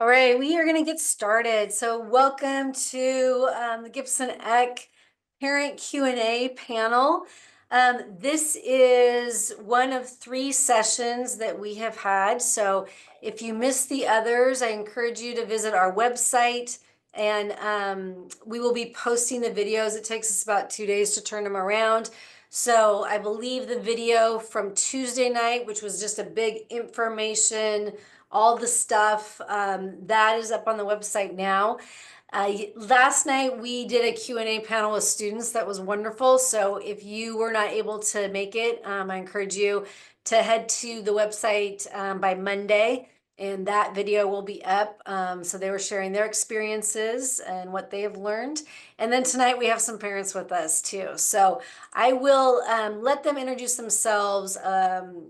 All right, we are going to get started. So welcome to the Gibson Ek Parent Q&A panel. This is one of 3 sessions that we have had. So if you missed the others, I encourage you to visit our website and we will be posting the videos. It takes us about 2 days to turn them around. So I believe the video from Tuesday night, which was just a big information all the stuff that is up on the website now. Last night we did a Q&A panel with students that was wonderful. So if you were not able to make it, I encourage you to head to the website by Monday, and that video will be up. So they were sharing their experiences and what they have learned. And then tonight we have some parents with us too. So I will let them introduce themselves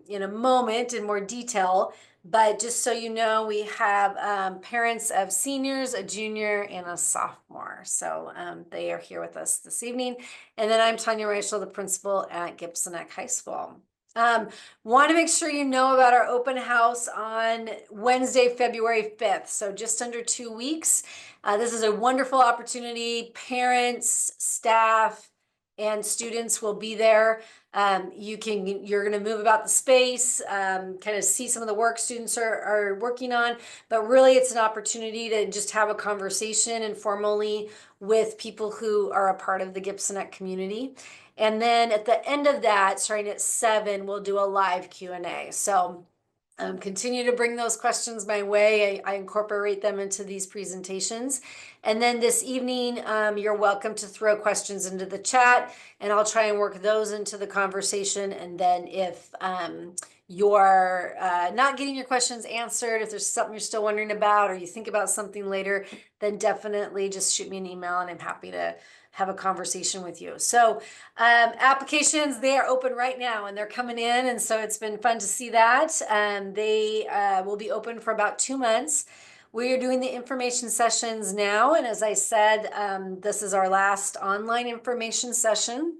in a moment in more detail. But just so you know, we have parents of seniors, a junior, and a sophomore. So they are here with us this evening. And then I'm Tanya Rachel, the principal at Gibson Ek High School. Want to make sure you know about our open house on Wednesday, February 5th. So just under 2 weeks. This is a wonderful opportunity. Parents, staff, and students will be there. You're going to move about the space, kind of see some of the work students are working on, but really it's an opportunity to just have a conversation informally with people who are a part of the Gibson Ek community. And then at the end of that, starting at 7, we'll do a live Q&A. So continue to bring those questions my way. I incorporate them into these presentations. And then this evening, you're welcome to throw questions into the chat, and I'll try and work those into the conversation. And then if you're not getting your questions answered, if there's something you're still wondering about, or you think about something later, then definitely just shoot me an email, and I'm happy to have a conversation with you. So applications, they are open right now and they're coming in. And so it's been fun to see that. They will be open for about 2 months. We are doing the information sessions now. And as I said, this is our last online information session.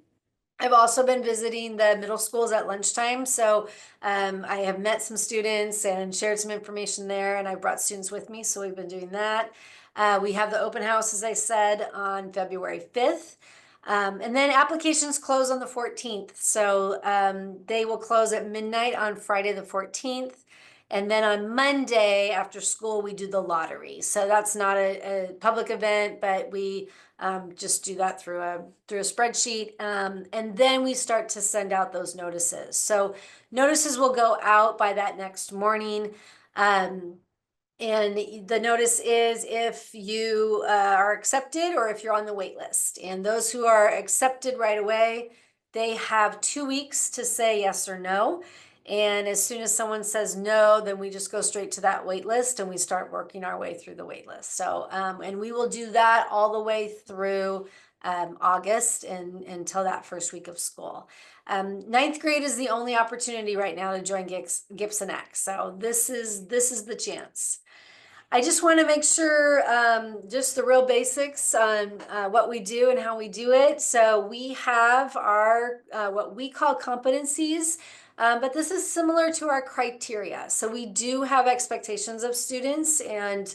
I've also been visiting the middle schools at lunchtime. So I have met some students and shared some information there, and I brought students with me. So we've been doing that. We have the open house, as I said, on February 5th. And then applications close on the 14th. So they will close at midnight on Friday the 14th. And then on Monday after school, we do the lottery. So that's not a public event, but we just do that through a spreadsheet. And then we start to send out those notices. So notices will go out by that next morning. And the notice is if you are accepted or if you're on the wait list. And those who are accepted right away, they have 2 weeks to say yes or no. And as soon as someone says no, then we just go straight to that wait list and we start working our way through the wait list. So, and we will do that all the way through August and until that first week of school. 9th grade is the only opportunity right now to join Gibson Ek. So this is the chance. I just want to make sure just the real basics on what we do and how we do it. So we have our what we call competencies, but this is similar to our criteria. So we do have expectations of students, and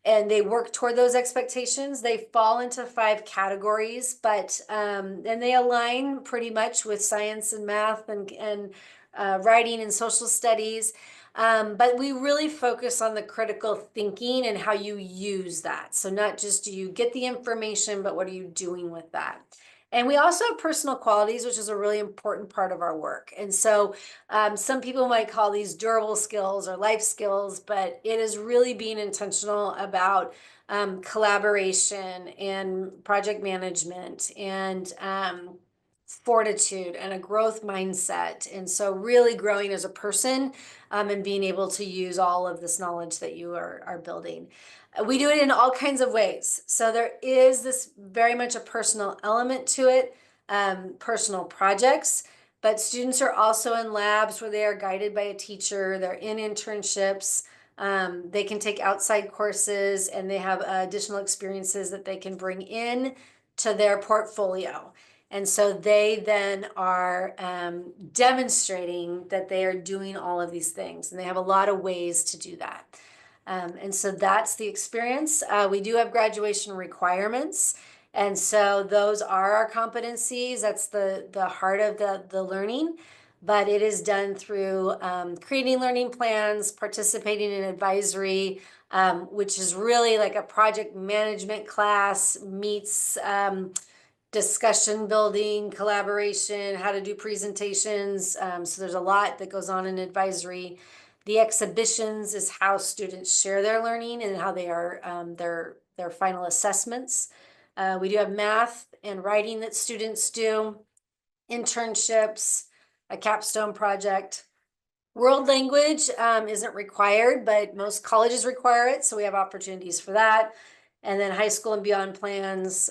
they work toward those expectations. They fall into 5 categories, but and they align pretty much with science and math and writing and social studies. But we really focus on the critical thinking and how you use that. So not just do you get the information, but what are you doing with that? And we also have personal qualities, which is a really important part of our work. And so some people might call these durable skills or life skills, but it is really being intentional about collaboration and project management and fortitude and a growth mindset. And so really growing as a person and being able to use all of this knowledge that you are building. We do it in all kinds of ways. So there is this very much a personal element to it, personal projects, but students are also in labs where they are guided by a teacher. They're in internships. They can take outside courses, and they have additional experiences that they can bring in to their portfolio. And so they then are demonstrating that they are doing all of these things, and they have a lot of ways to do that. And so that's the experience. We do have graduation requirements. And so those are our competencies. That's the heart of the learning. But it is done through creating learning plans, participating in advisory, which is really like a project management class meets discussion building, collaboration, how to do presentations. So there's a lot that goes on in advisory. The exhibitions is how students share their learning and how they are their final assessments. We do have math and writing that students do, internships, a capstone project. World language isn't required, but most colleges require it, so we have opportunities for that. And then high school and beyond plans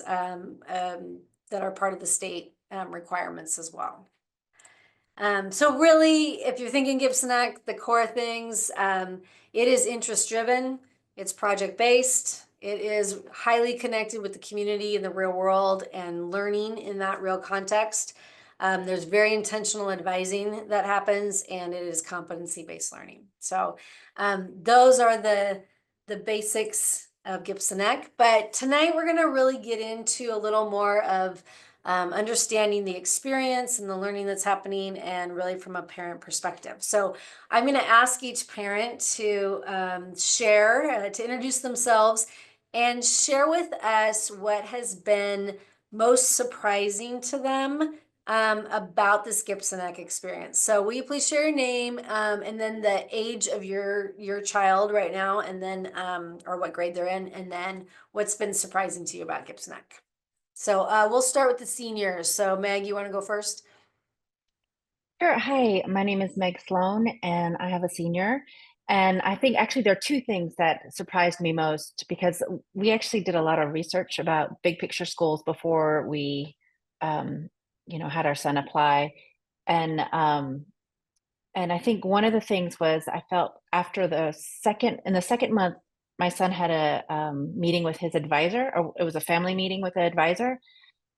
that are part of the state requirements as well. So really, if you're thinking Gibson Ek, the core things, it is interest driven, it's project based, it is highly connected with the community in the real world and learning in that real context. There's very intentional advising that happens, and it is competency-based learning. So those are the basics of Gibson Ek. But tonight we're going to really get into a little more of understanding the experience and the learning that's happening, and really from a parent perspective. So I'm going to ask each parent to share, to introduce themselves and share with us what has been most surprising to them about this Gibson Ek experience. So will you please share your name and then the age of your child right now, and then or what grade they're in, and then what's been surprising to you about Gibson Ek. So we'll start with the seniors. So Meg, you want to go first? Sure. Hi, my name is Meg Sloan, and I have a senior. And I think actually there are two things that surprised me most, because we actually did a lot of research about big picture schools before we, um, had our son apply. And and I think one of the things was I felt after in the second month, my son had a meeting with his advisor, or it was a family meeting with the advisor,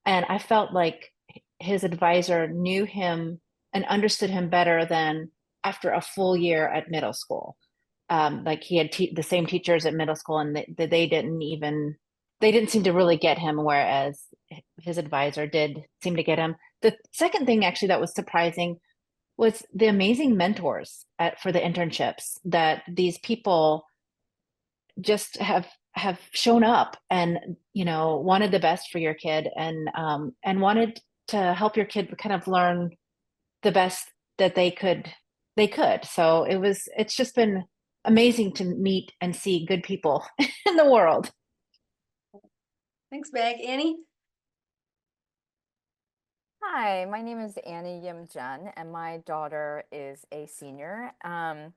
and I felt like his advisor knew him and understood him better than after a full year at middle school. Like he had the same teachers at middle school, and they didn't seem to really get him, whereas his advisor did seem to get him. The second thing actually that was surprising was the amazing mentors for the internships that these people just have shown up and wanted the best for your kid, and wanted to help your kid kind of learn the best that they could. So it's just been amazing to meet and see good people in the world. Thanks, Meg. Annie? Hi, my name is Annie Yim Jun, and my daughter is a senior. And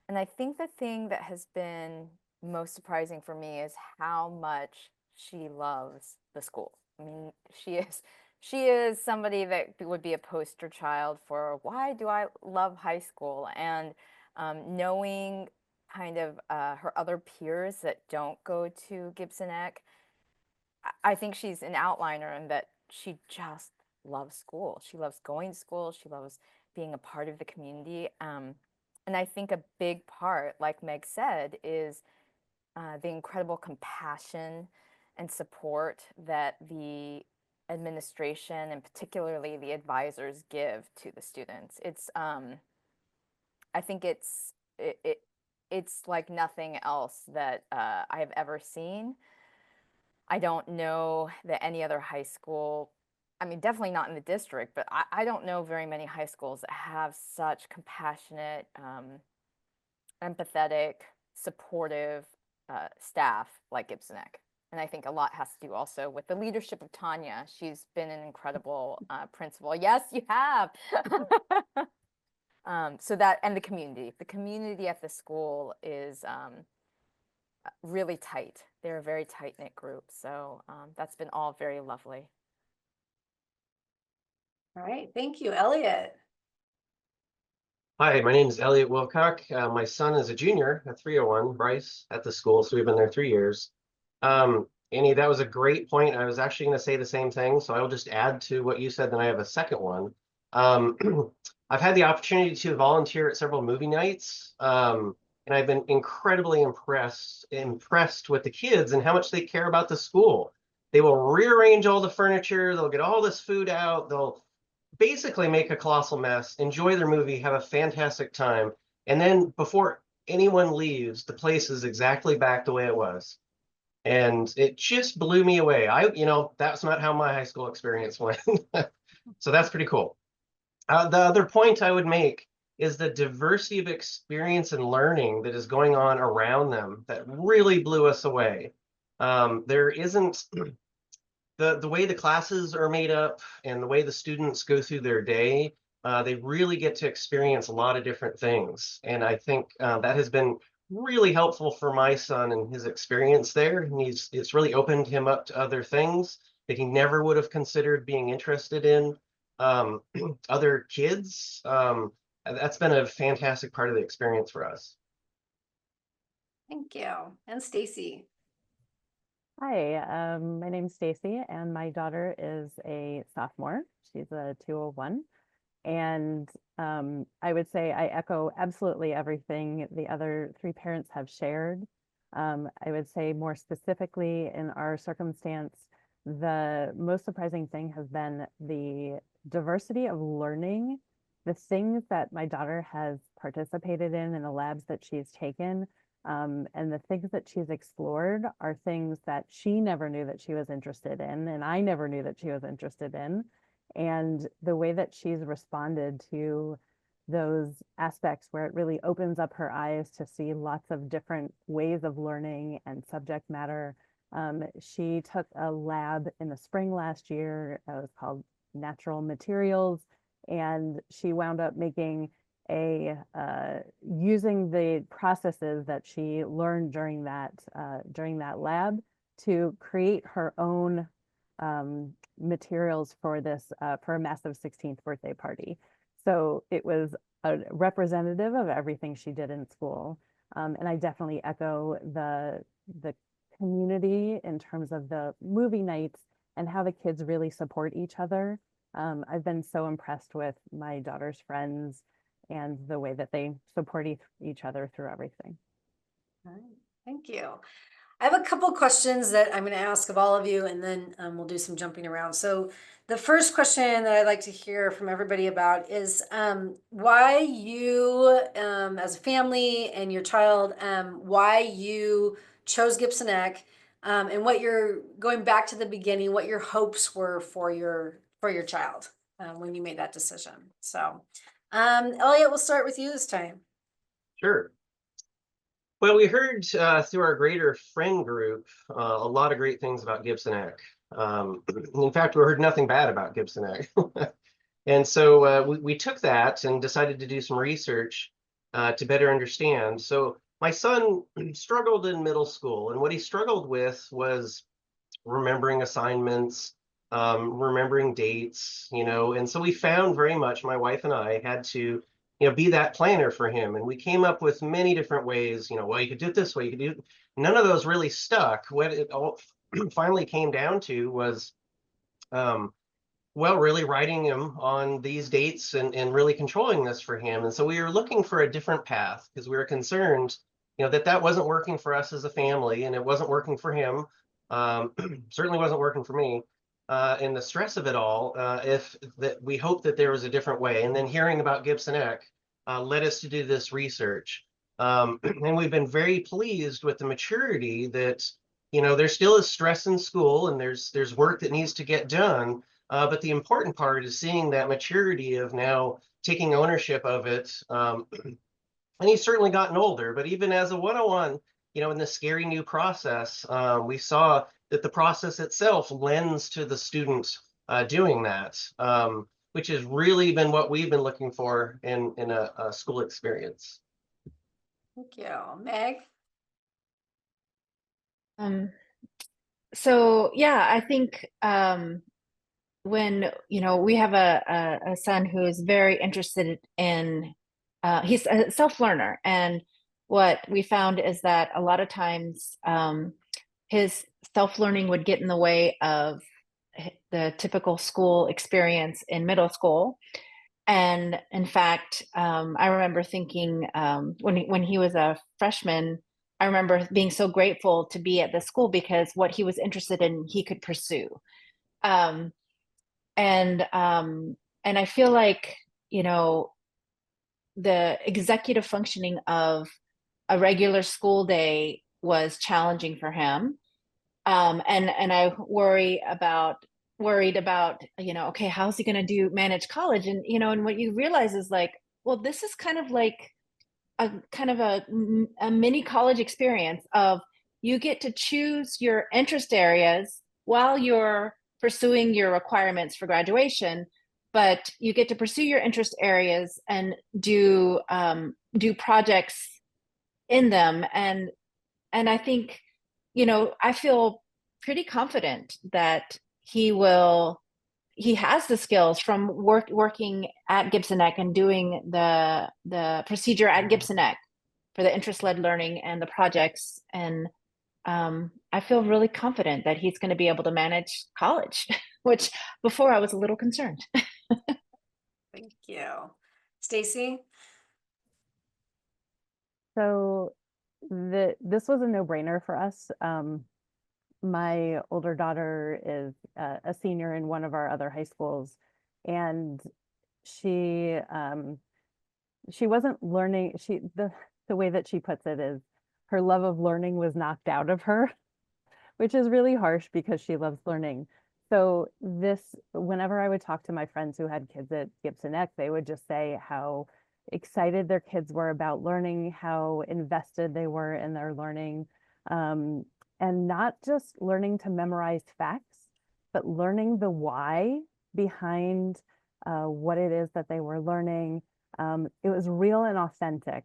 I think the thing that has been most surprising for me is how much she loves the school. I mean, she is somebody that would be a poster child for why do I love high school, and knowing kind of her other peers that don't go to Gibson Ek, I think she's an outliner in that she just loves school. She loves going to school. She loves being a part of the community. And I think a big part, like Meg said, is the incredible compassion and support that the administration and particularly the advisors give to the students. I think it's like nothing else that I have ever seen. I don't know that any other high school, I mean, definitely not in the district, but I don't know very many high schools that have such compassionate, empathetic, supportive staff like Gibson Ek. And I think a lot has to do also with the leadership of Tanya. She's been an incredible principal. Yes, you have. So that, and the community at the school is really tight. They're a very tight-knit group. So that's been all very lovely. All right, thank you. Elliot. Hi, my name is Elliot Wilcock. My son is a junior at 301 Bryce at the school, so we've been there 3 years. Annie, that was a great point. I was actually going to say the same thing, so I will just add to what you said, then I have a second one. I've had the opportunity to volunteer at several movie nights, And I've been incredibly impressed with the kids and how much they care about the school. They will rearrange all the furniture, they'll get all this food out, they'll basically make a colossal mess, enjoy their movie, have a fantastic time. And then before anyone leaves, the place is exactly back the way it was. And it just blew me away. That's not how my high school experience went. So that's pretty cool. The other point I would make is the diversity of experience and learning that is going on around them that really blew us away. There isn't the way the classes are made up and the way the students go through their day, they really get to experience a lot of different things. And I think that has been really helpful for my son and his experience there. And it's really opened him up to other things that he never would have considered being interested in. Other kids, that's been a fantastic part of the experience for us. Thank you. And Stacy. Hi, my name's Stacy, and my daughter is a sophomore. She's a 201. And I would say I echo absolutely everything the other three parents have shared. I would say more specifically in our circumstance, the most surprising thing has been the diversity of learning, the things that my daughter has participated in the labs that she's taken. And the things that she's explored are things that she never knew that she was interested in, and I never knew that she was interested in. And the way that she's responded to those aspects where it really opens up her eyes to see lots of different ways of learning and subject matter. She took a lab in the spring last year. It was called Natural Materials, and she wound up making using the processes that she learned during that lab to create her own materials for this for a massive 16th birthday party. So it was a representative of everything she did in school, and I definitely echo the community in terms of the movie nights and how the kids really support each other. I've been so impressed with my daughter's friends and the way that they support each other through everything. All right. Thank you. I have a couple questions that I'm going to ask of all of you, and then we'll do some jumping around. So the first question that I'd like to hear from everybody about is why you, as a family and your child, why you chose Gibson Ek, and what you're going back to the beginning, what your hopes were for your child when you made that decision. So, Elliot, we'll start with you this time. Sure. Well, we heard through our greater friend group a lot of great things about Gibson Ek. In fact, we heard nothing bad about Gibson Ek. And so we took that and decided to do some research to better understand. So my son struggled in middle school, and what he struggled with was remembering assignments, remembering dates, and so we found very much, my wife and I had to, be that planner for him. And we came up with many different ways, well, you could do it this way, you could do it. None of those really stuck. What it all finally came down to was, really writing him on these dates and really controlling this for him. And so we were looking for a different path because we were concerned, that wasn't working for us as a family, and it wasn't working for him. Certainly wasn't working for me. And the stress of it all, we hope that there was a different way. And then hearing about Gibson Ek led us to do this research. And we've been very pleased with the maturity that, there still is stress in school, and there's work that needs to get done. But the important part is seeing that maturity of now taking ownership of it. And he's certainly gotten older, but even as a 101, in the scary new process, we saw that the process itself lends to the students doing that, which has really been what we've been looking for in a school experience. Thank you. Meg? So yeah, I think when we have a son who is very interested in he's a self-learner, and what we found is that a lot of times his self-learning would get in the way of the typical school experience in middle school. And in fact, I remember thinking when he was a freshman, I remember being so grateful to be at the school because what he was interested in, he could pursue. Um, and I feel like, you know, the executive functioning of a regular school day was challenging for him. And I worried about, you know, okay, how's he going to do manage college? And, you know, and what you realize is like, well, this is kind of like a kind of a mini college experience of you get to choose your interest areas while you're pursuing your requirements for graduation, but you get to pursue your interest areas and do projects in them. And I think, you know, I feel pretty confident that he has the skills from working at Gibson Ek and doing the procedure at Gibson Ek for the interest-led learning and the projects. And I feel really confident that he's going to be able to manage college, which before I was a little concerned. Thank you. Stacy? So this was a no-brainer for us. My older daughter is a senior in one of our other high schools, and she wasn't learning. The way that she puts it is her love of learning was knocked out of her, which is really harsh because she loves learning. So whenever I would talk to my friends who had kids at Gibson Ek, they would just say how excited their kids were about learning, how invested they were in their learning, and not just learning to memorize facts, but learning the why behind what it is that they were learning. It was real and authentic,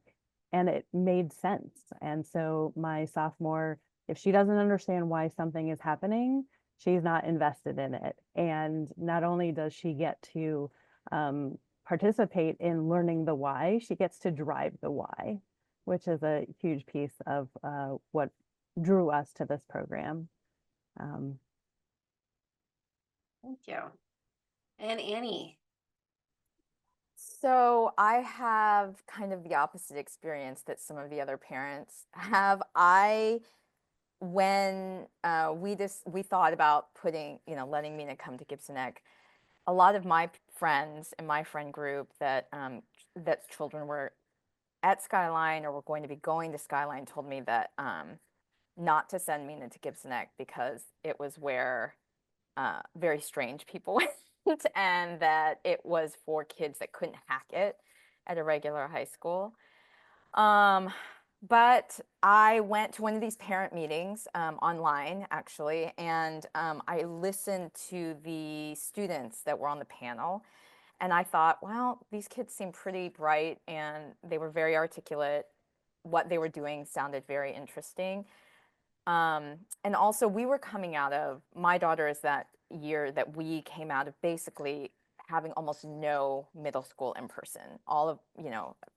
and it made sense. And so my sophomore, if she doesn't understand why something is happening, she's not invested in it. And not only does she get to participate in learning the why, she gets to drive the why, which is a huge piece of what drew us to this program. Thank you. And Annie? So I have kind of the opposite experience that some of the other parents have. When we thought about letting Mina come to Gibson Ek, a lot of my friends in my friend group that children were at Skyline or were going to be going to Skyline told me that not to send Mina to Gibson Ek because it was where very strange people went and that it was for kids that couldn't hack it at a regular high school. But I went to one of these parent meetings online, actually, and I listened to the students that were on the panel. And I thought, well, these kids seem pretty bright and they were very articulate. What they were doing sounded very interesting. And also, we were coming out of, my daughter is that year that we came out of basically having almost no middle school in person. All of,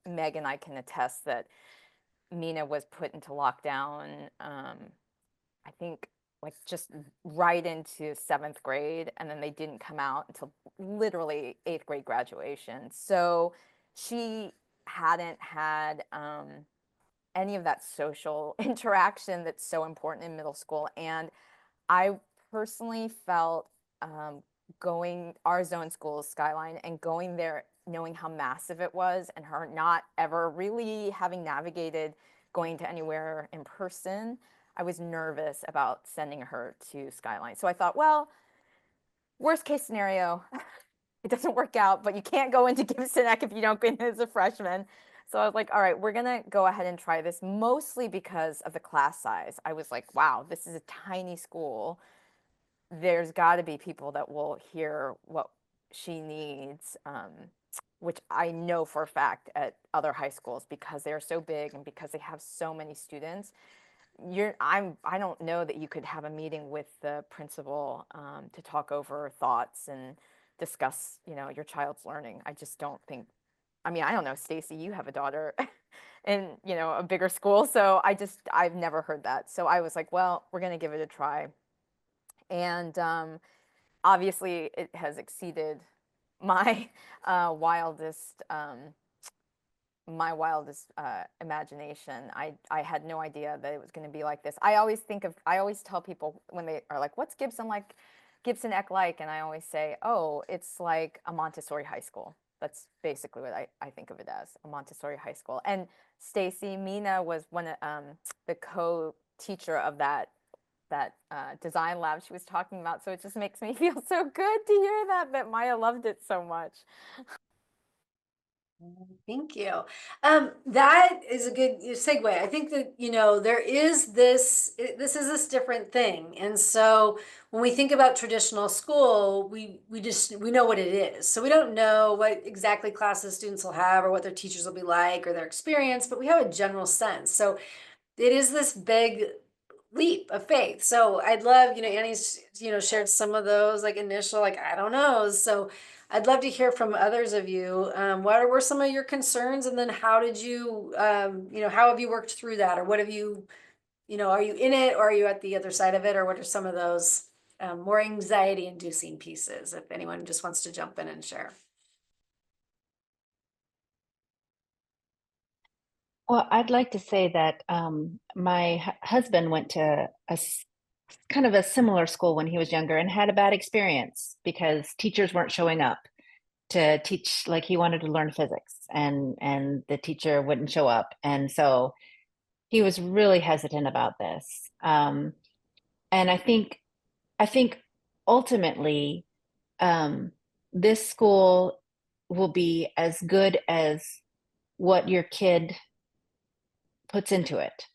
Meg and I can attest that Mina was put into lockdown, I think like just right into 7th grade, and then they didn't come out until literally 8th grade graduation. So she hadn't had any of that social interaction that's so important in middle school. And I personally felt going our zone school, Skyline, and going there knowing how massive it was and her not ever really having navigated going to anywhere in person, I was nervous about sending her to Skyline. So I thought, well, worst case scenario, it doesn't work out, but you can't go into Gibson Ek if you don't go in as a freshman. So I was like, all right, we're gonna go ahead and try this, mostly because of the class size. I was like, wow, this is a tiny school. There's got to be people that will hear what she needs, which I know for a fact at other high schools because they're so big and because they have so many students. I don't know that you could have a meeting with the principal to talk over thoughts and discuss, your child's learning. I just don't think. I mean, I don't know, Stacy, you have a daughter in, a bigger school, so I've never heard that. So I was like, well, we're going to give it a try. And obviously it has exceeded my wildest imagination. I had no idea that it was going to be like this. I always tell people when they are like, what's Gibson Ek like? And I always say, oh, it's like a Montessori high school. That's basically what I think of it as, a Montessori high school. And Stacy, Mina was one of the co-teacher of that design lab she was talking about. So it just makes me feel so good to hear that Maya loved it so much. Thank you. That is a good segue. I think that, there is this is this different thing. And so when we think about traditional school, we know what it is. So we don't know what exactly classes students will have or what their teachers will be like or their experience, but we have a general sense. So it is this big leap of faith. So I'd love, Annie's, shared some of those like initial, like, I don't know. So I'd love to hear from others of you. What were some of your concerns? And then how did you, how have you worked through that? Or what have you, are you in it or are you at the other side of it? Or what are some of those more anxiety inducing pieces? If anyone just wants to jump in and share. Well, I'd like to say that my husband went to kind of a similar school when he was younger and had a bad experience because teachers weren't showing up to teach. Like, he wanted to learn physics, and the teacher wouldn't show up, and so he was really hesitant about this. And I think ultimately, this school will be as good as what your kid puts into it.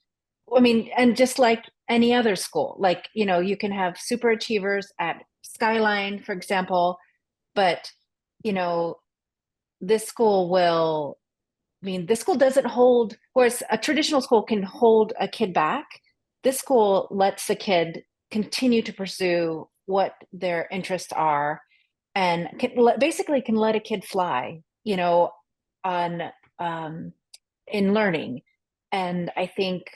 I mean, and just like any other school, like, you can have super achievers at Skyline, for example, but, this school will, this school doesn't hold, whereas a traditional school can hold a kid back. This school lets the kid continue to pursue what their interests are and basically can let a kid fly, on in learning. And I think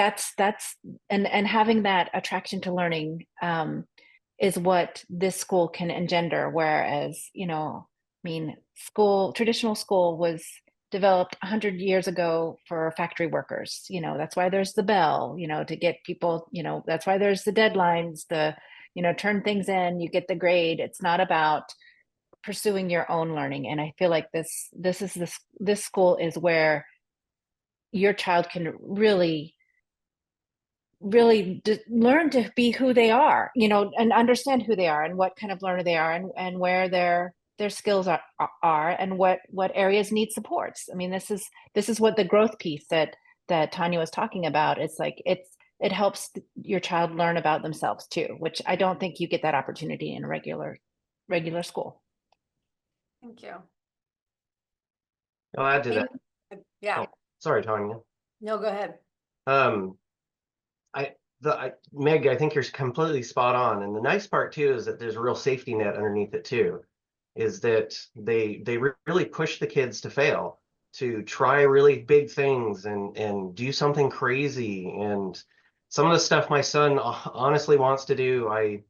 that's and having that attraction to learning is what this school can engender. Whereas, traditional school was developed 100 years ago for factory workers. That's why there's the bell, to get people, that's why there's the deadlines, turn things in, you get the grade. It's not about pursuing your own learning. And I feel like this school is where your child can really learn to be who they are, and understand who they are and what kind of learner they are, and where their skills are and what areas need supports. This is what the growth piece that Tanya was talking about. It's like it helps your child learn about themselves too, which I don't think you get that opportunity in a regular school. Thank you. I'll add to that. Yeah. Oh, sorry, Tanya. No, go ahead. Meg, I think you're completely spot on. And the nice part too is that there's a real safety net underneath it too, is that they really push the kids to fail, to try really big things and do something crazy. And some of the stuff my son honestly wants to do, I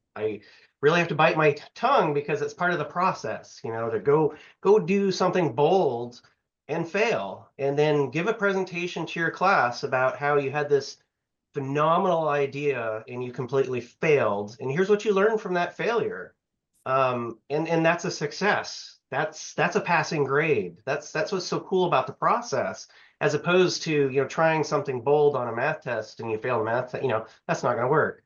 really have to bite my tongue because it's part of the process, to go do something bold and fail, and then give a presentation to your class about how you had this phenomenal idea and you completely failed, and here's what you learned from that failure. And that's a success. That's a passing grade. That's what's so cool about the process, as opposed to trying something bold on a math test and you fail a math test. That's not going to work.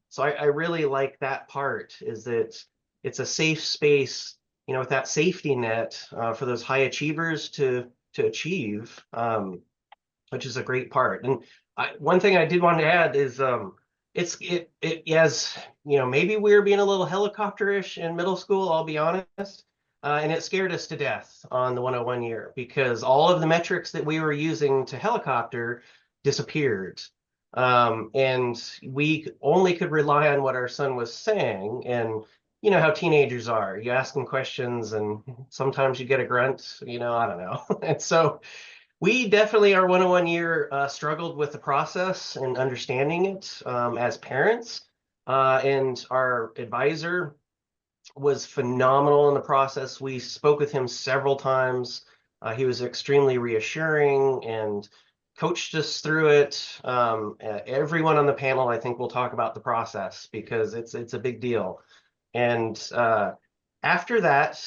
So I really like that part, is that it's a safe space, with that safety net for those high achievers to achieve, which is a great part. And one thing I did want to add is as maybe we were being a little helicopterish in middle school, I'll be honest, and it scared us to death on the 101 year, because all of the metrics that we were using to helicopter disappeared, and we only could rely on what our son was saying. And you know how teenagers are, you ask them questions and sometimes you get a grunt, I don't know. And so we definitely, our 101 year, struggled with the process and understanding it as parents. And our advisor was phenomenal in the process. We spoke with him several times. He was extremely reassuring and coached us through it. Everyone on the panel, I think, will talk about the process because it's a big deal. And after that,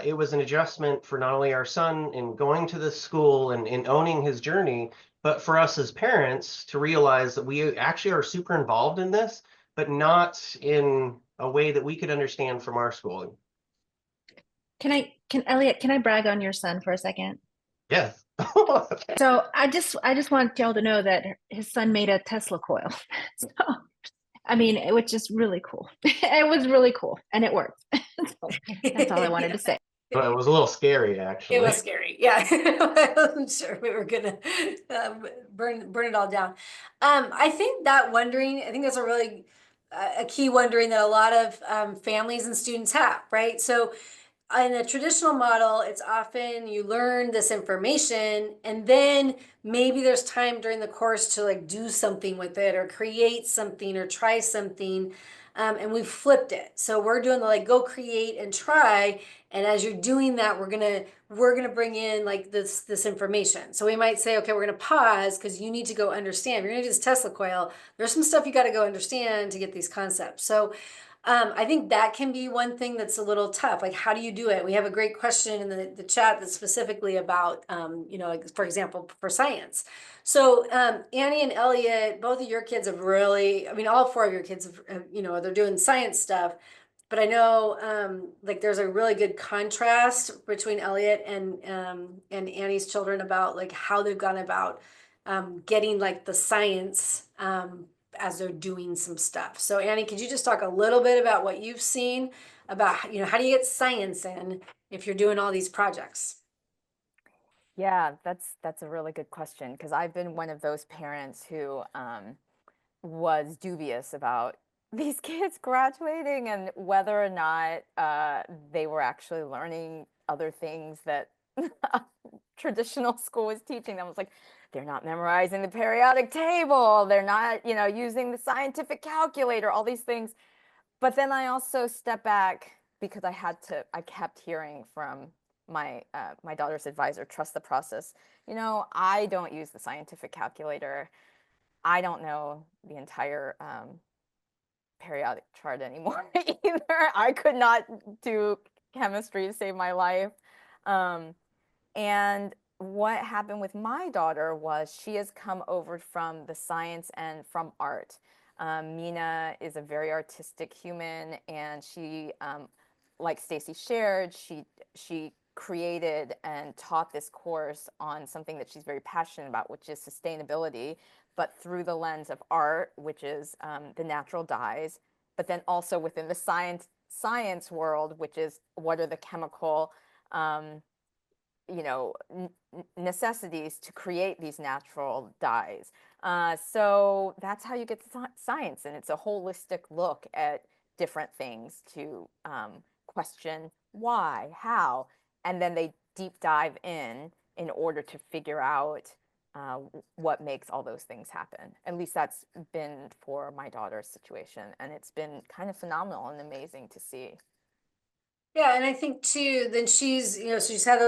it was an adjustment for not only our son in going to this school and in owning his journey, but for us as parents to realize that we actually are super involved in this, but not in a way that we could understand from our schooling. Elliot, can I brag on your son for a second? Yes. So I just want y'all to know that his son made a Tesla coil. So I mean, which is really cool. It was really cool and it worked. So that's all I wanted to say. Well, it was a little scary, actually. It was scary. Yeah. I wasn't sure we were gonna burn it all down. I think that wondering, I think that's a really a key wondering that a lot of families and students have, right? So in a traditional model, it's often you learn this information and then maybe there's time during the course to like do something with it or create something or try something. And we've flipped it. So we're doing the like go create and try. And as you're doing that, we're gonna bring in like this information. So we might say, okay, we're gonna pause because you need to go understand. If you're gonna do this Tesla coil, there's some stuff you got to go understand to get these concepts. So I think that can be one thing that's a little tough. Like, how do you do it? We have a great question in the chat that's specifically about, like, for example, for science. So, Annie and Elliot, both of your kids have really, I mean, all four of your kids have, they're doing science stuff. But I know, like, there's a really good contrast between Elliot and Annie's children about like how they've gone about getting like the science as they're doing some stuff. So Annie, could you just talk a little bit about what you've seen about, how do you get science in if you're doing all these projects? Yeah, that's a really good question because I've been one of those parents who was dubious about these kids graduating and whether or not they were actually learning other things that traditional school was teaching them. I was like, they're not memorizing the periodic table. They're not, using the scientific calculator, all these things. But then I also step back because I kept hearing from my daughter's advisor, trust the process. I don't use the scientific calculator. I don't know the entire periodic chart anymore either. I could not do chemistry to save my life. And what happened with my daughter was she has come over from the science and from art. Mina is a very artistic human, and she, like Stacy shared, she created and taught this course on something that she's very passionate about, which is sustainability, but through the lens of art, which is the natural dyes, but then also within the science world, which is what are the chemical necessities to create these natural dyes. So that's how you get science, and it's a holistic look at different things to question why, how, and then they deep dive in order to figure out what makes all those things happen. At least that's been for my daughter's situation, and it's been kind of phenomenal and amazing to see. Yeah, and I think too, then so she's had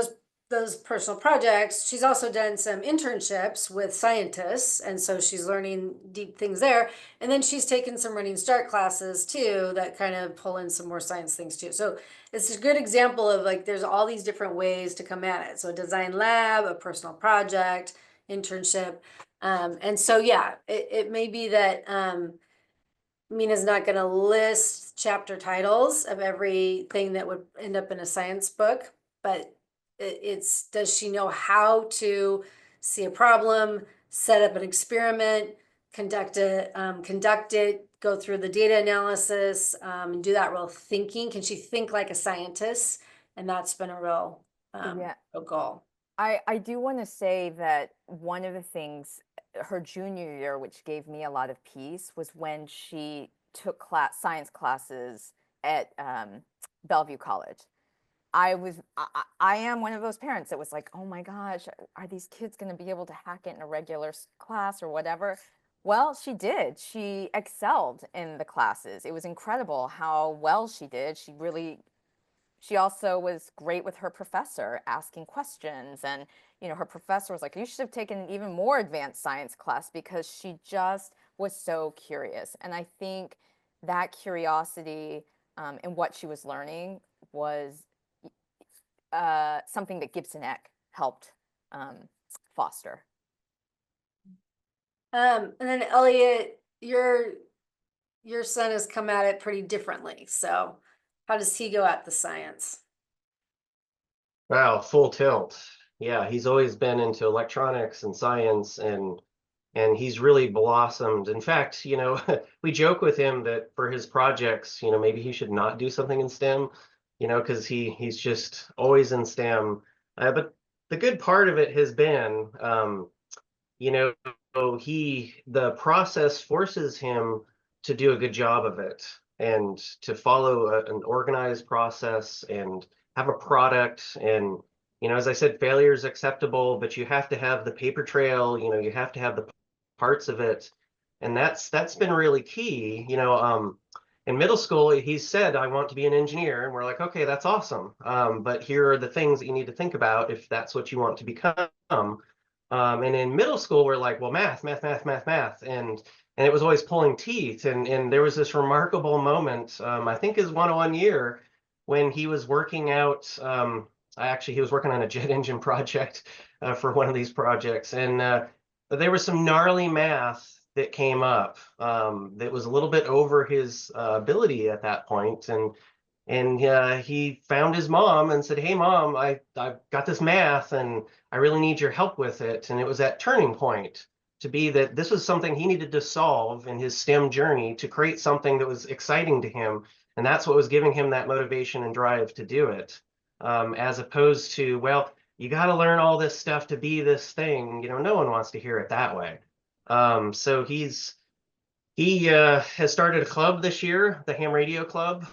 those personal projects. She's also done some internships with scientists, and so she's learning deep things there. And then she's taken some running start classes too that kind of pull in some more science things too. So it's a good example of like there's all these different ways to come at it. So a design lab, a personal project, internship. And so yeah, it may be that Mina's not going to list chapter titles of everything that would end up in a science book, but it's does she know how to see a problem, set up an experiment, conduct it, go through the data analysis, and do that real thinking? Can she think like a scientist? And that's been a real a goal. I do want to say that one of the things her junior year, which gave me a lot of peace, was when she took science classes at Bellevue College. I am one of those parents that was like, oh my gosh, are these kids going to be able to hack it in a regular class or whatever? Well, she did. She excelled in the classes. It was incredible how well she did. She also was great with her professor asking questions. And, her professor was like, you should have taken an even more advanced science class because she just was so curious. And I think that curiosity in what she was learning was something that Gibson Ek helped foster. And then Elliot, your son has come at it pretty differently. So how does he go at the science? Wow, full tilt. Yeah, he's always been into electronics and science, and he's really blossomed. In fact, we joke with him that for his projects, maybe he should not do something in STEM, because he's just always in STEM. But the good part of it has been, you know, the process forces him to do a good job of it and to follow an organized process and have a product. And, as I said, failure is acceptable, but you have to have the paper trail, you have to have the parts of it. And that's been really key. In middle school, he said, I want to be an engineer. And we're like, okay, that's awesome. But here are the things that you need to think about if that's what you want to become. And in middle school, we're like, well, math, math, math, math, math. And it was always pulling teeth. And there was this remarkable moment, I think his 101 year, when he was working out. He was working on a jet engine project for one of these projects. And there was some gnarly math that came up that was a little bit over his ability at that point. And he found his mom and said, hey, Mom, I've got this math and I really need your help with it. And it was that turning point to be that this was something he needed to solve in his STEM journey to create something that was exciting to him. And that's what was giving him that motivation and drive to do it, as opposed to, well, you got to learn all this stuff to be this thing. No one wants to hear it that way. So he has started a club this year, the Ham Radio Club,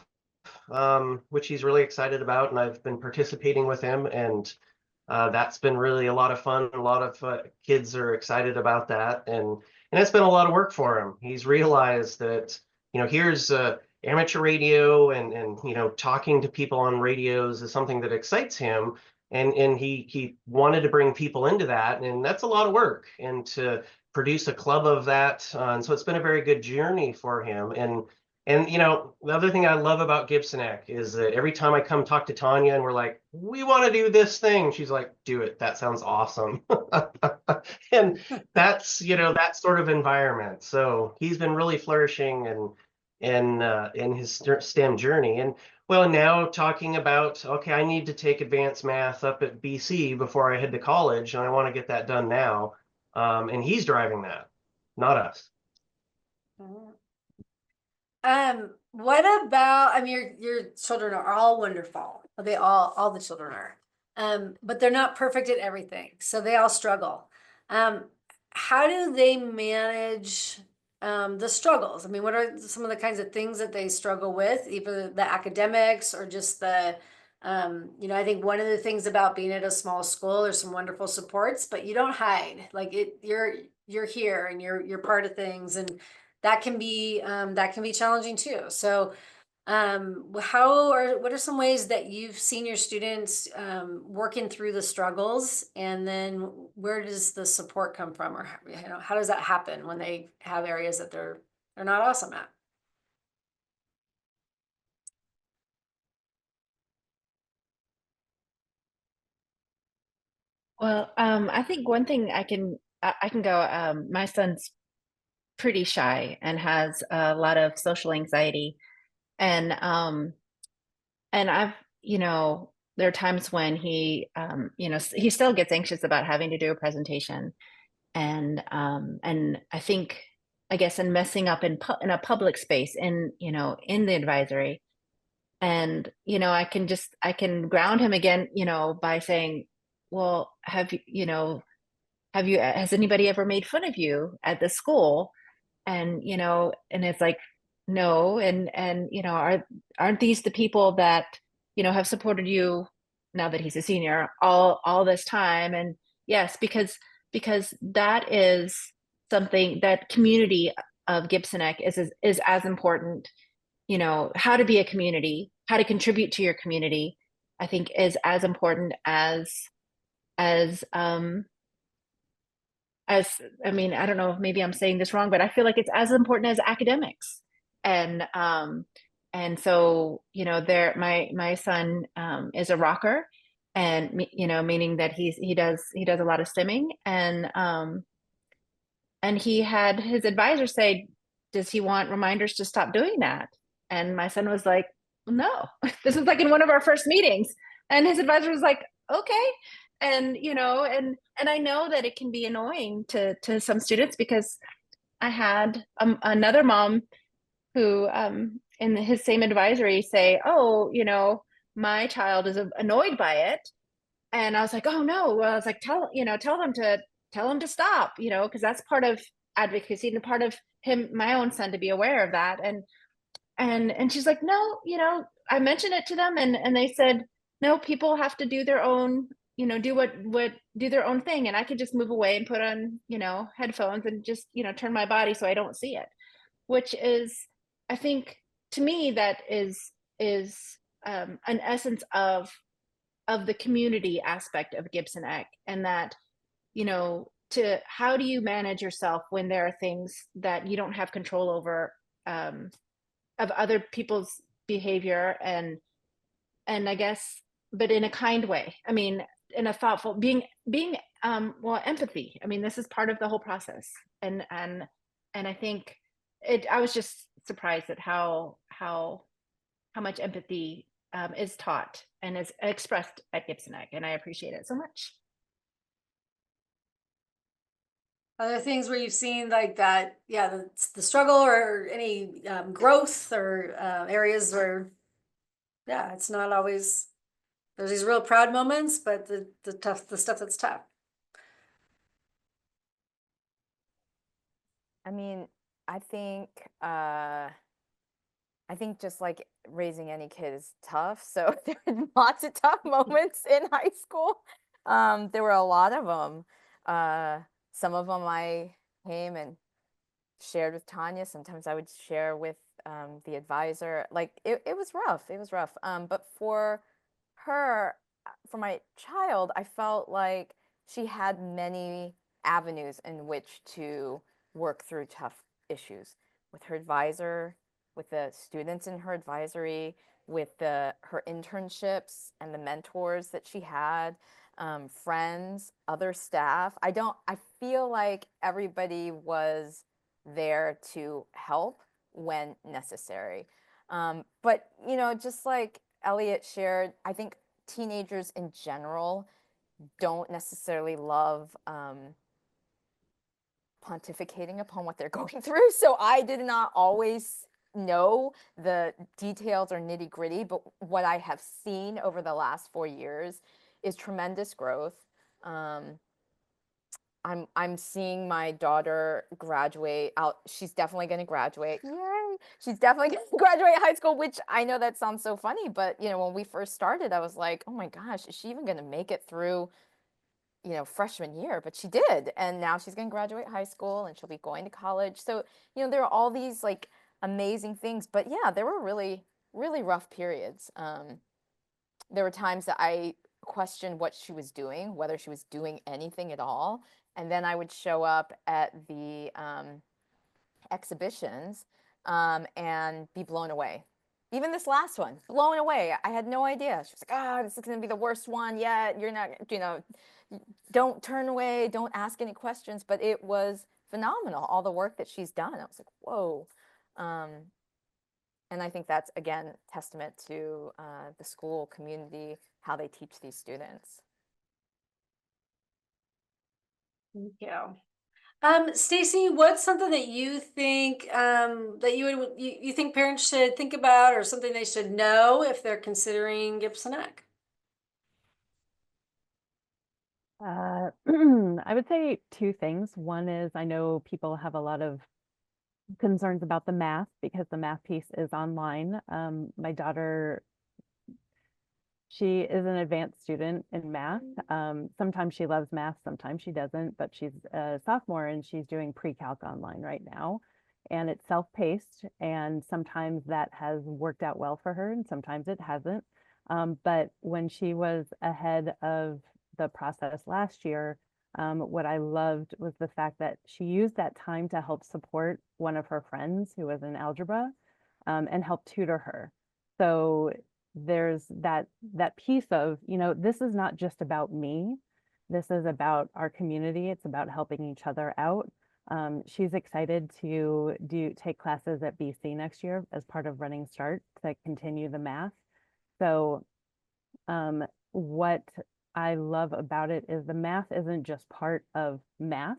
which he's really excited about, and I've been participating with him, and that's been really a lot of fun. A lot of kids are excited about that, and it's been a lot of work for him. He's realized that here's amateur radio, and talking to people on radios is something that excites him, and he wanted to bring people into that, and that's a lot of work, and to produce a club of that, and so it's been a very good journey for him. And the other thing I love about Gibson Ek is that every time I come talk to Tanya and we're like, we want to do this thing, she's like, do it. That sounds awesome. And that's, that sort of environment. So he's been really flourishing and in his STEM journey. And well, now talking about, okay, I need to take advanced math up at BC before I head to college, and I want to get that done now. And he's driving that, not us. What about, I mean, your children are all wonderful. All the children are. But they're not perfect at everything. So they all struggle. How do they manage the struggles? I mean, what are some of the kinds of things that they struggle with, either the academics or just the, I think one of the things about being at a small school, there's some wonderful supports, but you don't hide. Like you're here and you're part of things, and that can be challenging too. So what are some ways that you've seen your students working through the struggles, and then where does the support come from, or how does that happen when they have areas that they're not awesome at? Well, I think one thing I can go. My son's pretty shy and has a lot of social anxiety, and I've there are times when he still gets anxious about having to do a presentation, and I think, I guess, in messing up in a public space, in the advisory. And I can ground him again, by saying, well, has anybody ever made fun of you at the school? And and it's like, no. And aren't these the people that have supported you, now that he's a senior, all this time? And yes, because that is something that community of Gibson Ek is as important. You know, how to be a community, how to contribute to your community, I think is as important as as I mean, I don't know if maybe I'm saying this wrong, but I feel like it's as important as academics. And so, you know, my son is a rocker, and you know, meaning that he does a lot of stimming, and he had his advisor say, does he want reminders to stop doing that? And my son was like, no. This was like in one of our first meetings, and his advisor was like, okay. And you know, and I know that it can be annoying to some students, because I had another mom who in his same advisory say, oh, you know, my child is annoyed by it. And I was like, oh no. Well, I was like, tell them to stop, you know, because that's part of advocacy and part of him, my own son, to be aware of that. And she's like, no, you know, I mentioned it to them, and they said, no, people have to do their own, you know, do their own thing, and I could just move away and put on, you know, headphones and just, you know, turn my body so I don't see it, which is, I think, to me, that is an essence of the community aspect of Gibson Ek, and that, you know, to how do you manage yourself when there are things that you don't have control over, of other people's behavior, and I guess, but in a kind way. I mean, in a thoughtful, being well, empathy. I mean, this is part of the whole process, and I think I was just surprised at how much empathy is taught and is expressed at Gibson Ek, and I appreciate it so much. Other things where you've seen like that, yeah, the struggle or any growth or areas where, yeah, it's not always, there's these real proud moments, but the stuff that's tough. I mean, I think just like raising any kid is tough. So there were lots of tough moments in high school. There were a lot of them. Some of them I came and shared with Tanya. Sometimes I would share with the advisor. Like it was rough. It was rough. But for her, for my child, I felt like she had many avenues in which to work through tough issues with her advisor, with the students in her advisory, with her internships and the mentors that she had, friends, other staff. I feel like everybody was there to help when necessary. But, you know, just like Elliot shared, I think teenagers in general don't necessarily love pontificating upon what they're going through. So I did not always know the details or nitty gritty, but what I have seen over the last 4 years is tremendous growth. I'm seeing my daughter graduate out. She's definitely going to graduate. Yay! She's definitely going to graduate high school, which I know that sounds so funny, but you know, when we first started, I was like, oh my gosh, is she even going to make it through, you know, freshman year? But she did, and now she's going to graduate high school and she'll be going to college. So, you know, there are all these like amazing things, but yeah, there were really, really rough periods. There were times that I questioned what she was doing, whether she was doing anything at all. And then I would show up at the exhibitions and be blown away. Even this last one, blown away. I had no idea. She was like, oh, this is going to be the worst one yet. You're not, you know, don't turn away. Don't ask any questions. But it was phenomenal, all the work that she's done. I was like, whoa. And I think that's, again, testament to the school community, how they teach these students. Thank you. Stacy, what's something that you think that you think parents should think about, or something they should know if they're considering Gibson Ek? I would say two things. One is, I know people have a lot of concerns about the math because the math piece is online. My daughter, She is an advanced student in math. Sometimes she loves math, sometimes she doesn't, but she's a sophomore and she's doing pre-calc online right now. And it's self-paced, and sometimes that has worked out well for her and sometimes it hasn't. But when she was ahead of the process last year, what I loved was the fact that she used that time to help support one of her friends who was in algebra, and help tutor her. So there's that piece of, this is not just about me. This is about our community. It's about helping each other out. She's excited to take classes at BC next year as part of Running Start to continue the math. So what I love about it is the math isn't just part of math.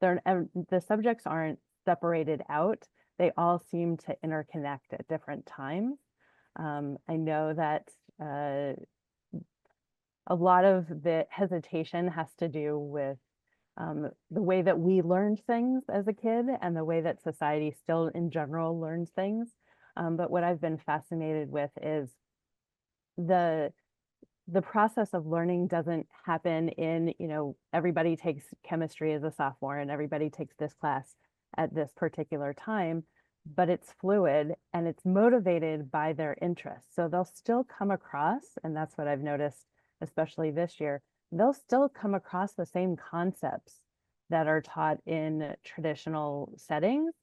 The subjects aren't separated out. They all seem to interconnect at different times. I know that a lot of the hesitation has to do with the way that we learned things as a kid and the way that society still in general learns things. But what I've been fascinated with is the process of learning doesn't happen in, everybody takes chemistry as a sophomore and everybody takes this class at this particular time, but it's fluid and it's motivated by their interests. So they'll still come across, and that's what I've noticed, especially this year, they'll still come across the same concepts that are taught in traditional settings,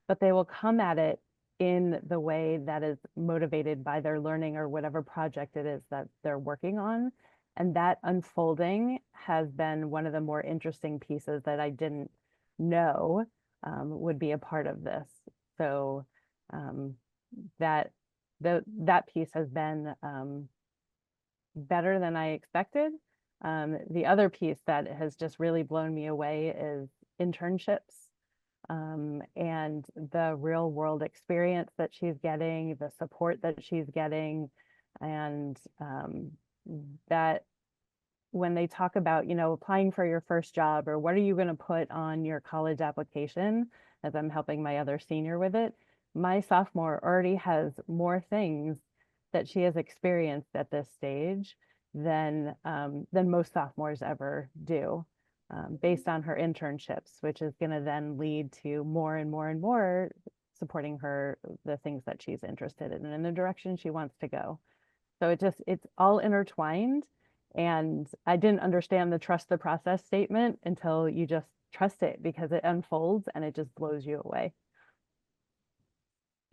but they will come at it in the way that is motivated by their learning or whatever project it is that they're working on. And that unfolding has been one of the more interesting pieces that I didn't know would be a part of this. So that piece has been better than I expected. The other piece that has just really blown me away is internships. And the real world experience that she's getting, the support that she's getting, and that when they talk about, applying for your first job or what are you going to put on your college application, as I'm helping my other senior with it, my sophomore already has more things that she has experienced at this stage than most sophomores ever do. Based on her internships, which is going to then lead to more and more and more supporting her, the things that she's interested in and the direction she wants to go. So it's all intertwined. And I didn't understand the trust the process statement until you just trust it, because it unfolds and it just blows you away.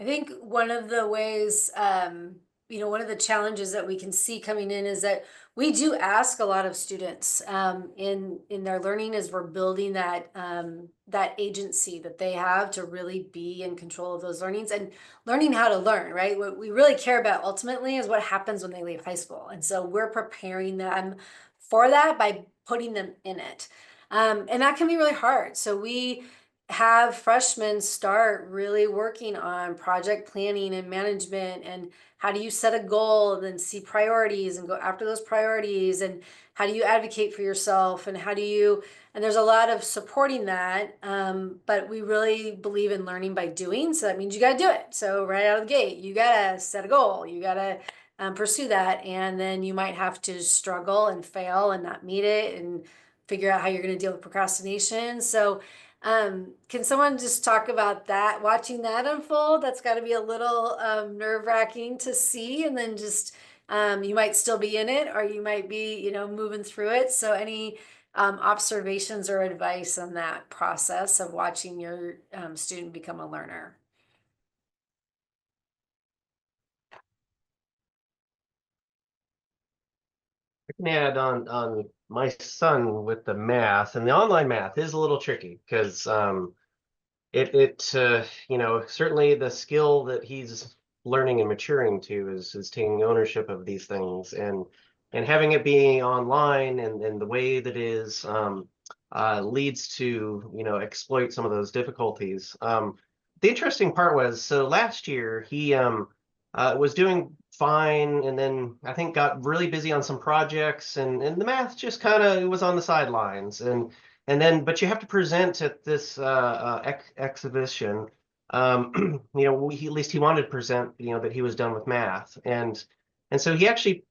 I think one of the ways, one of the challenges that we can see coming in is that we do ask a lot of students in their learning as we're building that agency that they have to really be in control of those learnings and learning how to learn, right? What we really care about ultimately is what happens when they leave high school. And so we're preparing them for that by putting them in it. And that can be really hard. So we have freshmen start really working on project planning and management, and how do you set a goal and then see priorities and go after those priorities, and how do you advocate for yourself, and and there's a lot of supporting that, but we really believe in learning by doing. So that means you got to do it. So right out of the gate, you got to set a goal, you got to pursue that, and then you might have to struggle and fail and not meet it and figure out how you're going to deal with procrastination. So can someone just talk about that, watching that unfold? That's got to be a little nerve-wracking to see, and then just you might still be in it or you might be, moving through it. So any observations or advice on that process of watching your student become a learner? I can add on my son with the math, and the online math is a little tricky because certainly the skill that he's learning and maturing to is taking ownership of these things, and having it be online and the way that is leads to exploit some of those difficulties. The interesting part was, so last year he was doing fine, and then I think got really busy on some projects, and the math just kind of was on the sidelines, and then but you have to present at this exhibition. At least he wanted to present that he was done with math, and so he actually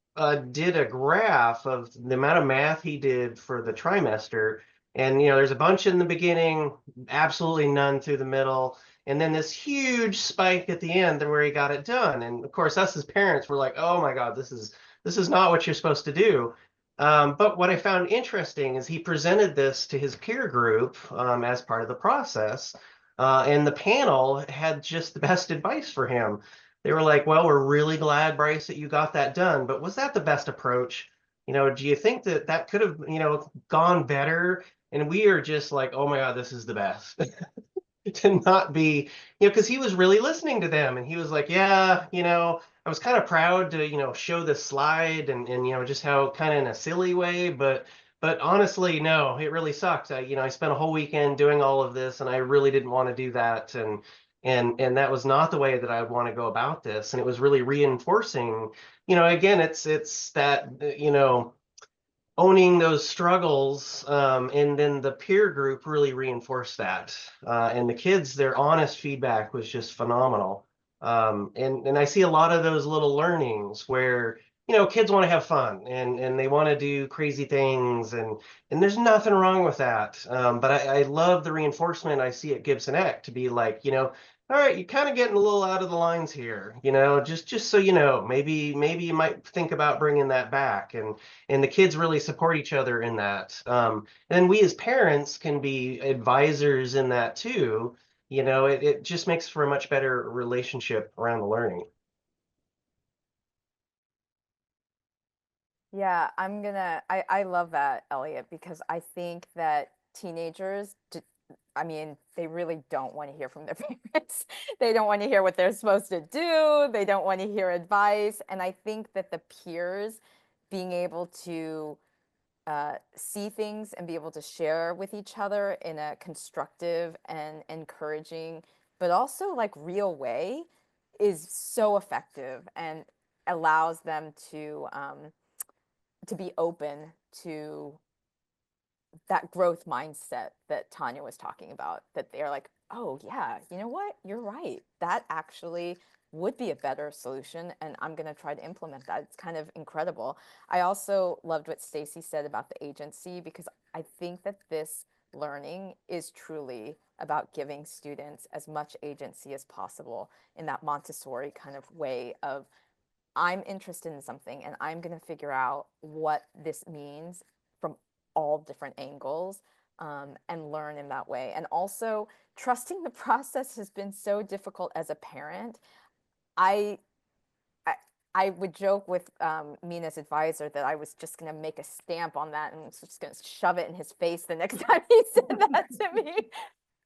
did a graph of the amount of math he did for the trimester. And, there's a bunch in the beginning, absolutely none through the middle. And then this huge spike at the end where he got it done. And of course, us as parents were like, oh my God, this is not what you're supposed to do. But what I found interesting is he presented this to his peer group as part of the process. And the panel had just the best advice for him. They were like, well, we're really glad, Bryce, that you got that done, but was that the best approach? Do you think that that could have, gone better? And we are just like, oh my God, this is the best. To not be, because he was really listening to them and he was like, yeah, I was kind of proud to, show this slide and just how kind of in a silly way, but honestly, no, it really sucked. I spent a whole weekend doing all of this and I really didn't want to do that. And that was not the way that I would want to go about this. And it was really reinforcing, again, it's that, owning those struggles, and then the peer group really reinforced that. And the kids, their honest feedback was just phenomenal. And I see a lot of those little learnings where kids want to have fun and they want to do crazy things, and there's nothing wrong with that. But I love the reinforcement I see at Gibson Ek to be like, all right, you're kind of getting a little out of the lines here, just so maybe you might think about bringing that back. And the kids really support each other in that. And we as parents can be advisors in that too. It just makes for a much better relationship around the learning. Yeah, I love that, Elliot, because I think that teenagers, I mean, they really don't want to hear from their parents. They don't want to hear what they're supposed to do. They don't want to hear advice. And I think that the peers being able to see things and be able to share with each other in a constructive and encouraging, but also like real way is so effective and allows them to be open to that growth mindset that Tanya was talking about, that they're like, oh yeah, you know what? You're right. That actually would be a better solution, and I'm going to try to implement that. It's kind of incredible. I also loved what Stacy said about the agency, because I think that this learning is truly about giving students as much agency as possible in that Montessori kind of way of, I'm interested in something and I'm going to figure out what this means from all different angles, and learn in that way. And also, trusting the process has been so difficult as a parent. I I, I would joke with Mina's advisor that I was just going to make a stamp on that and was just going to shove it in his face the next time he said that to me.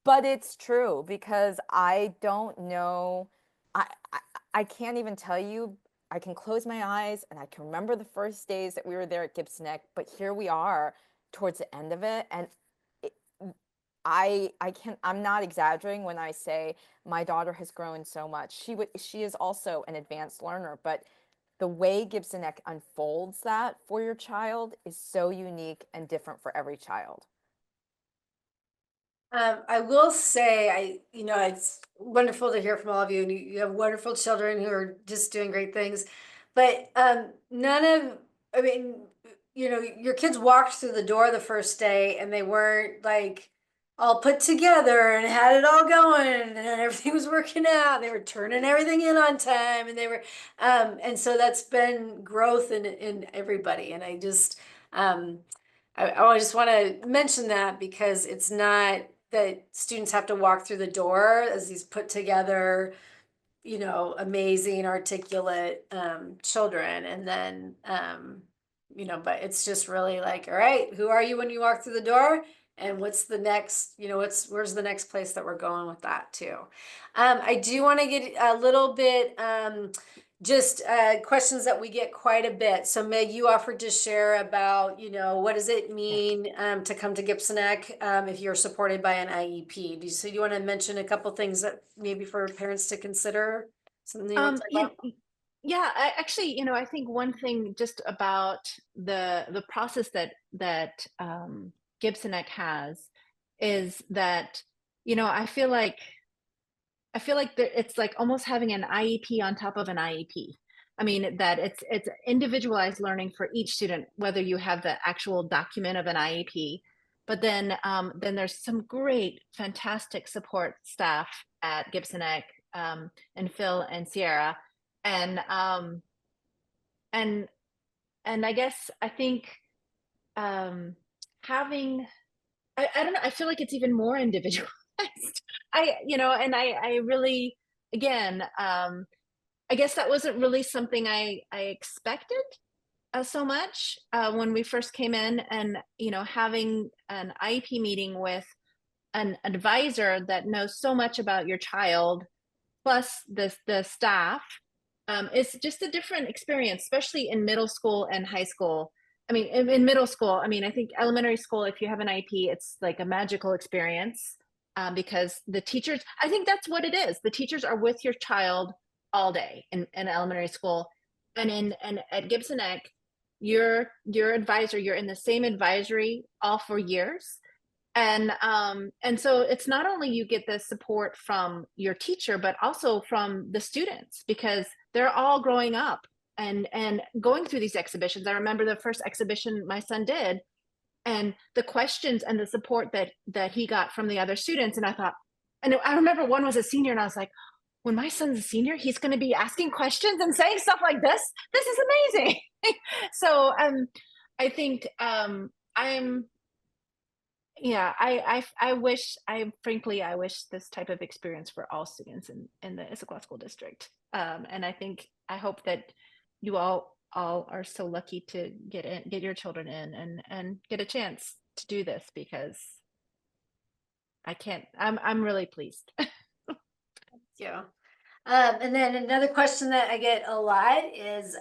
But it's true, because I don't know. I, I I can't even tell you. I can close my eyes and I can remember the first days that we were there at Gibson Ek, but here we are towards the end of it, and it, I'm not exaggerating when I say my daughter has grown so much. She is also an advanced learner, but the way Gibson Ek unfolds that for your child is so unique and different for every child. I will say, it's wonderful to hear from all of you, and you have wonderful children who are just doing great things. But I mean, your kids walked through the door the first day and they weren't like all put together and had it all going and everything was working out. They were turning everything in on time and and so that's been growth in everybody. And I just want to mention that, because it's not that students have to walk through the door as these put together, amazing, articulate children. And then, but it's just really like, all right, who are you when you walk through the door? And what's the next, where's the next place that we're going with that too? I do want to get a little bit, just questions that we get quite a bit. So Meg, you offered to share about, what does it mean to come to Gibson Ek if you're supported by an IEP? So you want to mention a couple things that maybe for parents to consider? Something you want to talk about? Yeah, actually, I think one thing just about the process that Gibson Ek has is that, I feel like it's like almost having an IEP on top of an IEP. I mean, that it's individualized learning for each student, whether you have the actual document of an IEP, but then there's some great, fantastic support staff at Gibson Ek, and Phil and Sierra, and and and I think having I don't know, I feel like it's even more individualized. I really, again, I guess that wasn't really something I expected so much when we first came in, and having an IEP meeting with an advisor that knows so much about your child, plus the staff, it's just a different experience, especially in middle school and high school. I mean, in middle school, I mean, I think elementary school, if you have an IEP, it's like a magical experience, because the teachers, I think that's what it is. The teachers are with your child all day in elementary school. And at Gibson Ek, your advisor, you're in the same advisory all 4 years. And so it's not only you get the support from your teacher, but also from the students, because they're all growing up and going through these exhibitions. I remember the first exhibition my son did, and the questions and the support that he got from the other students. And I thought, and I remember one was a senior, and I was like, when my son's a senior, he's going to be asking questions and saying stuff like this. This is amazing. So I think I'm yeah, I wish, I wish this type of experience for all students in the Issaquah School District. And I hope that you all are so lucky to get your children in and get a chance to do this, because I'm really pleased. Yeah. And then another question that I get a lot is,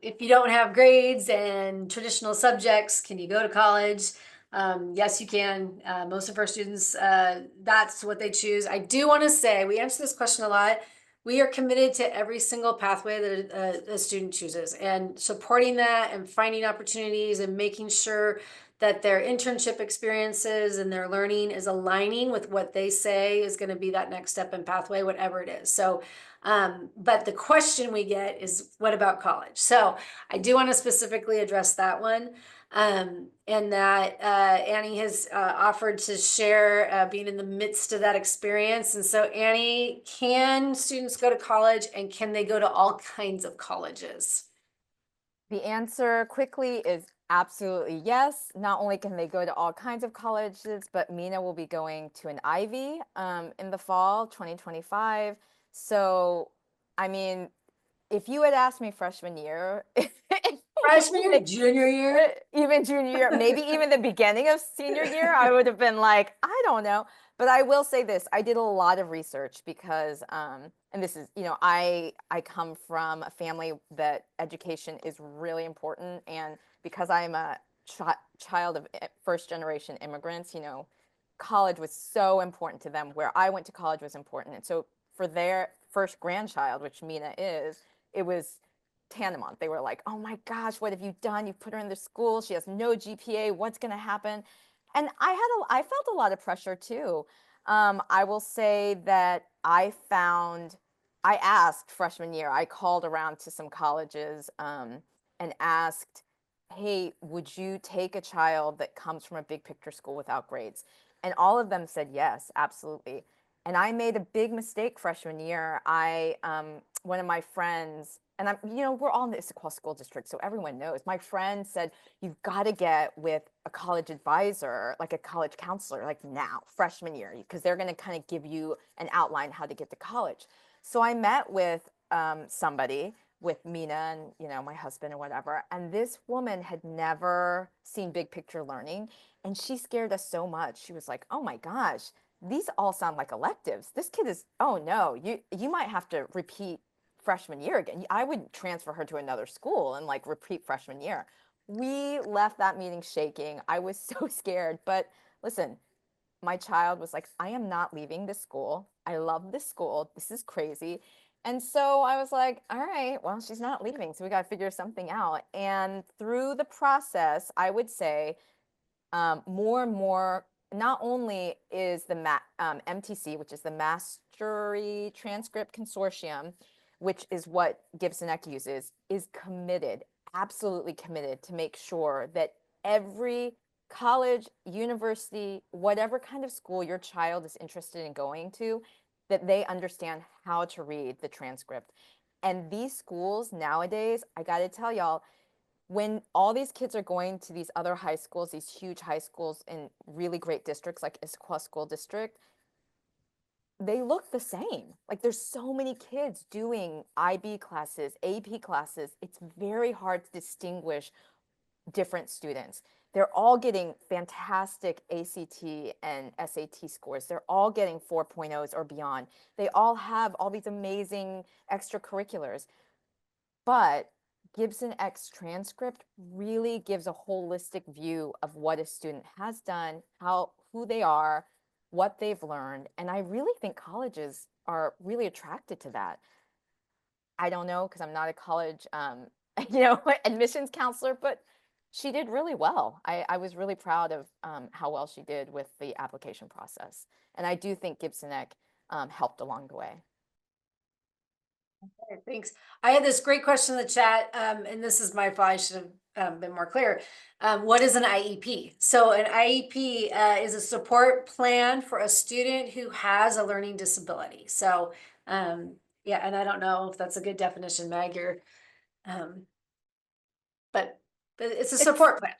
if you don't have grades and traditional subjects, can you go to college? Yes, you can. Most of our students, that's what they choose. I do want to say, we answer this question a lot. We are committed to every single pathway that a student chooses, and supporting that and finding opportunities and making sure that their internship experiences and their learning is aligning with what they say is going to be that next step in pathway, whatever it is. So, but the question we get is, what about college? So I do want to specifically address that one. And that Annie has offered to share being in the midst of that experience. And so, Annie, can students go to college, and can they go to all kinds of colleges? The answer quickly is absolutely yes. Not only can they go to all kinds of colleges, but Mina will be going to an Ivy in the fall 2025. So, I mean, if you had asked me freshman year, Freshman year, junior year? even junior year, maybe even the beginning of senior year, I would have been like, I don't know. But I will say this, I did a lot of research because, and this is, I come from a family that education is really important. And because I'm a child of first generation immigrants, college was so important to them. Where I went to college was important. And so for their first grandchild, which Mina is, it was tantamount. They were like, oh my gosh, what have you done? You've put her in the school. She has no GPA. What's going to happen? And I felt a lot of pressure too. I will say that I asked freshman year, I called around to some colleges and asked, hey, would you take a child that comes from a big picture school without grades? And all of them said yes, absolutely. And I made a big mistake freshman year. One of my friends, and we're all in the Issaquah School District, so everyone knows. My friend said, you've got to get with a college advisor, like a college counselor, like now, freshman year, because they're going to kind of give you an outline how to get to college. So I met with somebody, with Mina and, my husband or whatever, and this woman had never seen big picture learning, and she scared us so much. She was like, oh my gosh, these all sound like electives. This kid is, oh no, you might have to repeat freshman year again. I would transfer her to another school and like repeat freshman year. We left that meeting shaking. I was so scared. But listen, my child was like, I am not leaving this school. I love this school. This is crazy. And so I was like, all right, well, she's not leaving. So we got to figure something out. And through the process, I would say more and more, not only is the MTC, which is the Mastery Transcript Consortium, which is what Gibson Ek uses, is committed, absolutely committed to make sure that every college, university, whatever kind of school your child is interested in going to, that they understand how to read the transcript. And these schools nowadays, I got to tell y'all, when all these kids are going to these other high schools, these huge high schools in really great districts like Issaquah School District, they look the same. Like there's so many kids doing IB classes, AP classes. It's very hard to distinguish different students. They're all getting fantastic ACT and SAT scores. They're all getting 4.0s or beyond. They all have all these amazing extracurriculars. But Gibson Ek's transcript really gives a holistic view of what a student has done, who they are, what they've learned. And I really think colleges are really attracted to that. I don't know, because I'm not a college, admissions counselor, but she did really well. I was really proud of how well she did with the application process. And I do think Gibson Ek helped along the way. Okay, thanks. I had this great question in the chat, and this is my fault. I should have been more clear. What is an IEP? So an IEP is a support plan for a student who has a learning disability. So yeah, and I don't know if that's a good definition, Meg, but it's a support plan.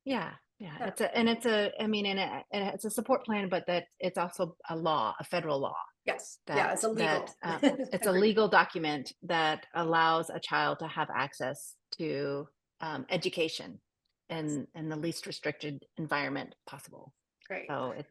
Yeah. Yeah. It's a support plan, but that it's also a federal law. Yes. Yeah, it's illegal. It's a legal document that allows a child to have access to education in the least restricted environment possible. Great. So it's.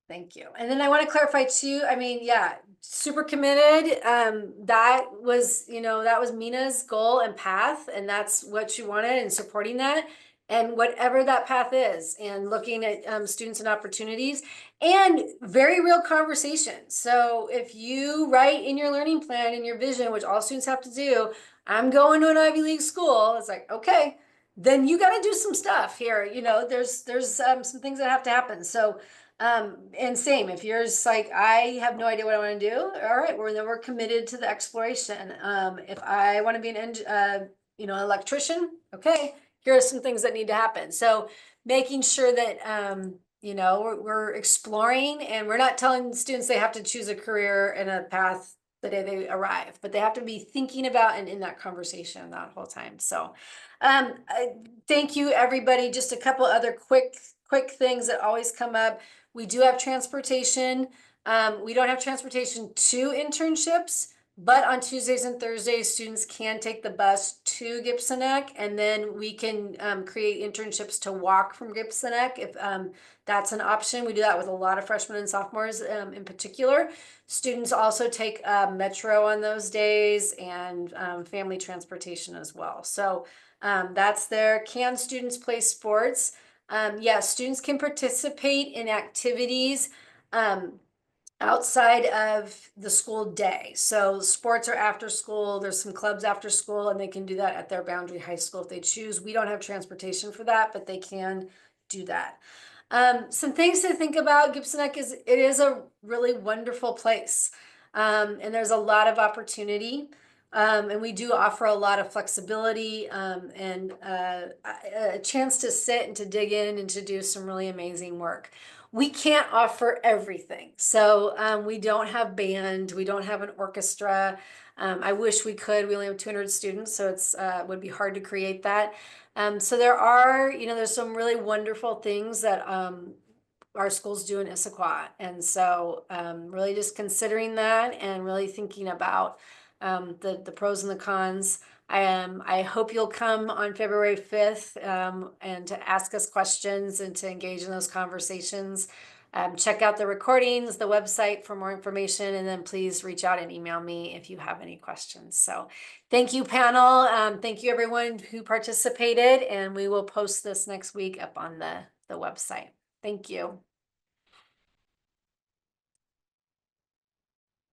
Thank you. And then I want to clarify too, I mean, yeah, super committed. That was Mina's goal and path, and that's what she wanted, and supporting that. And whatever that path is, and looking at students and opportunities, and very real conversations. So if you write in your learning plan and your vision, which all students have to do, I'm going to an Ivy League school, it's like, okay, then you got to do some stuff here. There's some things that have to happen. So and same, if you're just like, I have no idea what I want to do, all right, we're committed to the exploration. If I want to be an electrician, okay, here are some things that need to happen. So making sure that we're exploring, and we're not telling students they have to choose a career and a path the day they arrive, but they have to be thinking about and in that conversation that whole time. So thank you, everybody. Just a couple other quick things that always come up. We do have transportation. We don't have transportation to internships, but on Tuesdays and Thursdays, students can take the bus to Gibson Ek, and then we can create internships to walk from Gibson Ek if that's an option. We do that with a lot of freshmen and sophomores in particular. Students also take Metro on those days, and family transportation as well. So that's there. Can students play sports? Yes, students can participate in activities outside of the school day. So sports are after school. There's some clubs after school, and they can do that at their Boundary High School if they choose. We don't have transportation for that, but they can do that. Some things to think about. Gibson Ek it is a really wonderful place, and there's a lot of opportunity. And we do offer a lot of flexibility and a chance to sit and to dig in and to do some really amazing work. We can't offer everything. So we don't have band, we don't have an orchestra. I wish we could. We only have 200 students, so it would be hard to create that. So there's some really wonderful things that our schools do in Issaquah. And so really just considering that and really thinking about the pros and the cons. I hope you'll come on February 5th and to ask us questions and to engage in those conversations. Check out the recordings, the website for more information, and then please reach out and email me if you have any questions. So thank you, panel. Thank you, everyone who participated, and we will post this next week up on the website. Thank you.